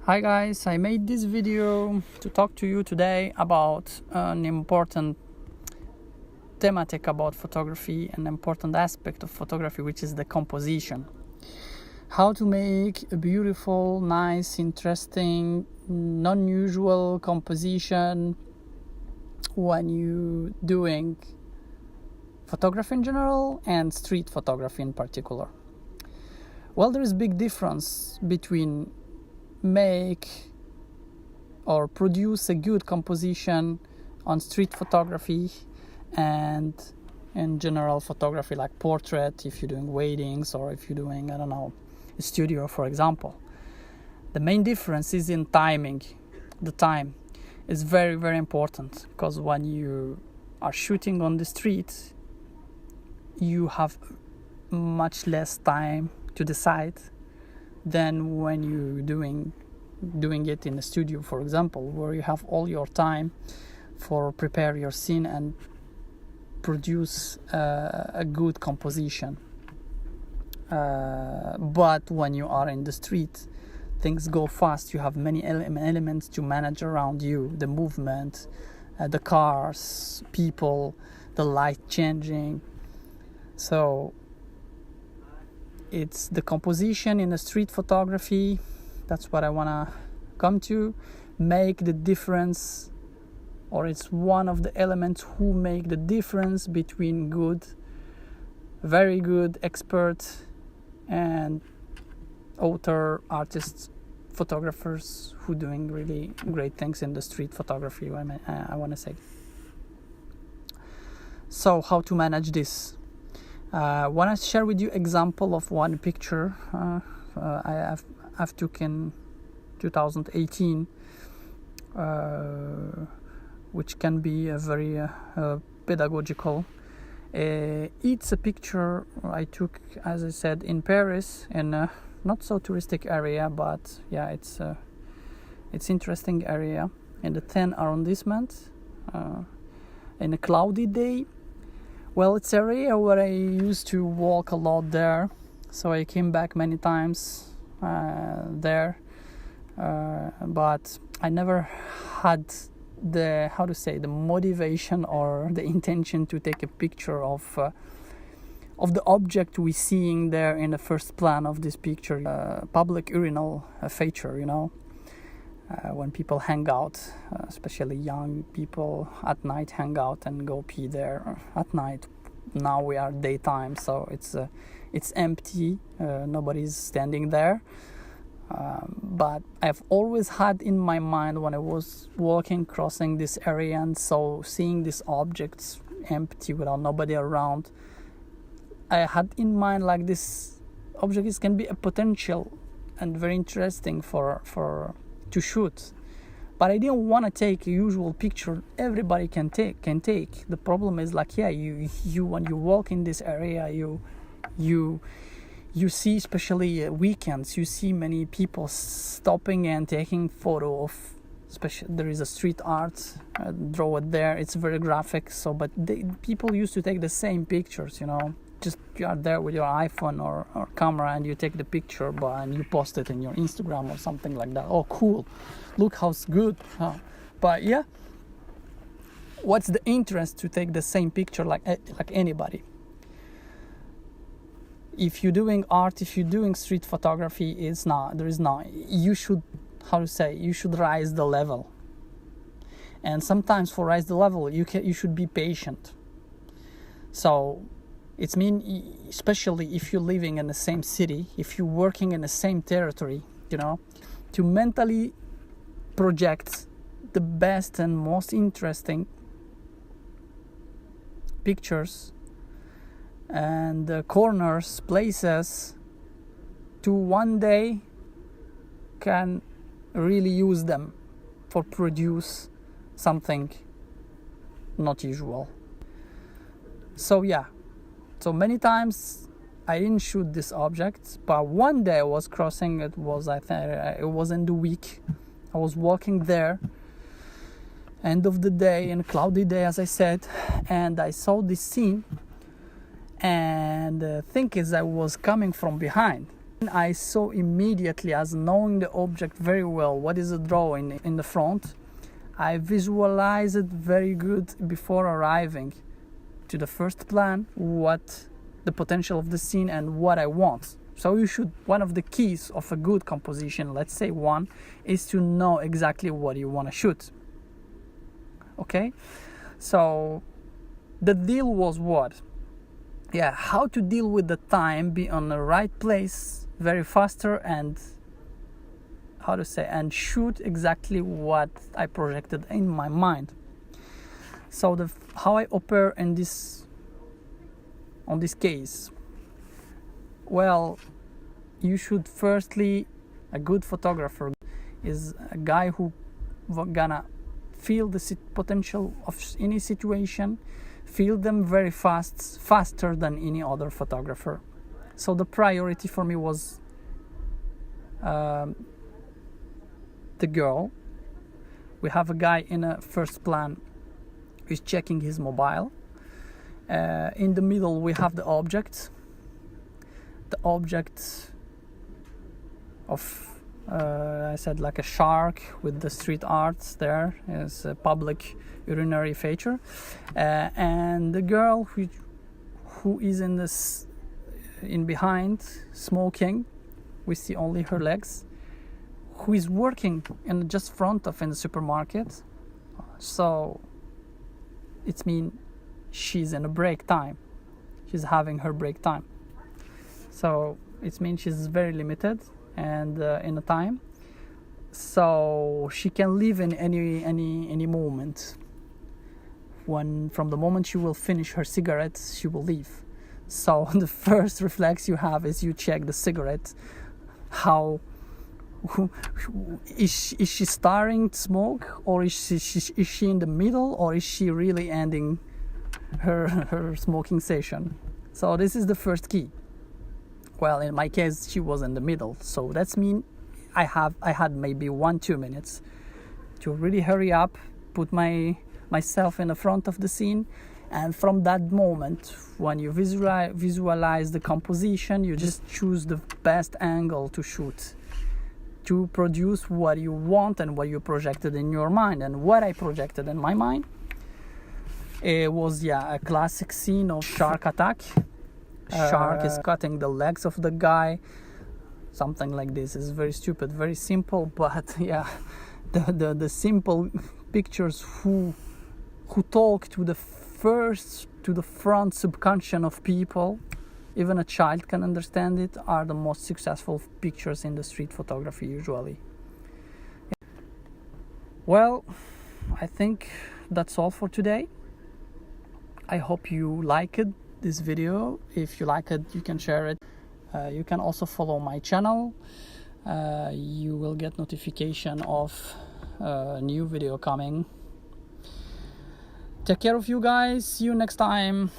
Hi guys, I made this video to talk to you today about an important thematic about photography, an important aspect of photography, which is the composition. How to make a beautiful, nice, interesting, non-usual composition when you're doing photography in general and street photography in particular. Well, there is a big difference between make or produce a good composition on street photography and in general photography like portrait, if you're doing weddings or if you're doing, a studio, for example. The main difference is in timing. The time is very, very important, because when you are shooting on the street, you have much less time to decide than when you're doing it in a studio, for example, where you have all your time for prepare your scene and produce a good composition. But when you are in the street, things go fast. You have many elements to manage around you: the movement, the cars, people, the light changing. So it's the composition in the street photography. That's what I want to come to. Make the difference, or it's one of the elements who make the difference between good, very good, expert, and author, artists, photographers who doing really great things in the street photography, I want to say. So how to manage this? I want to share with you example of one picture I've took in 2018, which can be a very pedagogical. It's a picture I took, as I said, in Paris, in a not so touristic area, but yeah, it's interesting area in the 10th arrondissement, in a cloudy day. Well, it's an area where I used to walk a lot there, so I came back many times there, but I never had the motivation or the intention to take a picture of the object we seeing there in the first plan of this picture, public urinal feature, when people hang out, especially young people at night hang out and go pee there at night. Now we are daytime, so it's empty, nobody's standing there. But I've always had in my mind, when I was crossing this area and so seeing these objects empty without nobody around, I had in mind like this object can be a potential and very interesting for to shoot. But I didn't want to take a usual picture everybody can take. The problem is you when you walk in this area, you see, especially weekends, you see many people stopping and taking photo of, especially there is a street art, draw it there, it's very graphic. So but people used to take the same pictures, just you are there with your iPhone or camera and you take the picture and you post it in your Instagram or something like that. Oh, cool, look how good. But yeah, what's the interest to take the same picture like anybody? If you're doing art, if you're doing street photography, you should rise the level. And sometimes for rise the level, you should be patient. So it's especially if you're living in the same city, if you're working in the same territory, to mentally project the best and most interesting pictures and corners, places, to one day can really use them for produce something not usual. So yeah, so many times I didn't shoot this object, but one day I was crossing, it was in the week, I was walking there, end of the day, in a cloudy day, as I said, and I saw this scene, and the thing is I was coming from behind. I saw immediately, as knowing the object very well, what is the drawing in the front. I visualized it very good before arriving to the first plan, what the potential of the scene and what I want. So one of the keys of a good composition, let's say one, is to know exactly what you want to shoot. Okay, so the deal was what? Yeah, how to deal with the time, be on the right place very faster, and and shoot exactly what I projected in my mind. So how I operate on this case. Well, you should firstly, a good photographer is a guy who gonna feel the potential of any situation, feel them very faster than any other photographer. So the priority for me was the girl. We have a guy in a first plan who's checking his mobile. In the middle we have the object. The object of I said like a shark with the street arts. There is a public urinary feature, and the girl who is in behind smoking. We see only her legs, who is working in just front of in the supermarket. So it means she's in a break time. She's having her break time. So it means she's very limited and in a time. So she can leave in any moment. From the moment she will finish her cigarette, she will leave. So the first reflex you have is you check the cigarette. Is she starting to smoke, or is she in the middle, or is she really ending her smoking session? So this is the first key. Well, in my case, she was in the middle, so that's mean I had maybe 1-2 minutes to really hurry up, put myself in the front of the scene, and from that moment, when you visualize the composition, you just choose the best angle to shoot, to produce what you want and what you projected in your mind. And what I projected in my mind, it was a classic scene of shark attack. Shark is cutting the legs of the guy. Something like this is very stupid, very simple, but the simple pictures who talk to the front subconscious of people, even a child can understand it, are the most successful pictures in the street photography usually. Well, I think that's all for today. I hope you liked this video. If you like it, you can share it. You can also follow my channel. You will get notification of a new video coming. Take care of you guys. See you next time.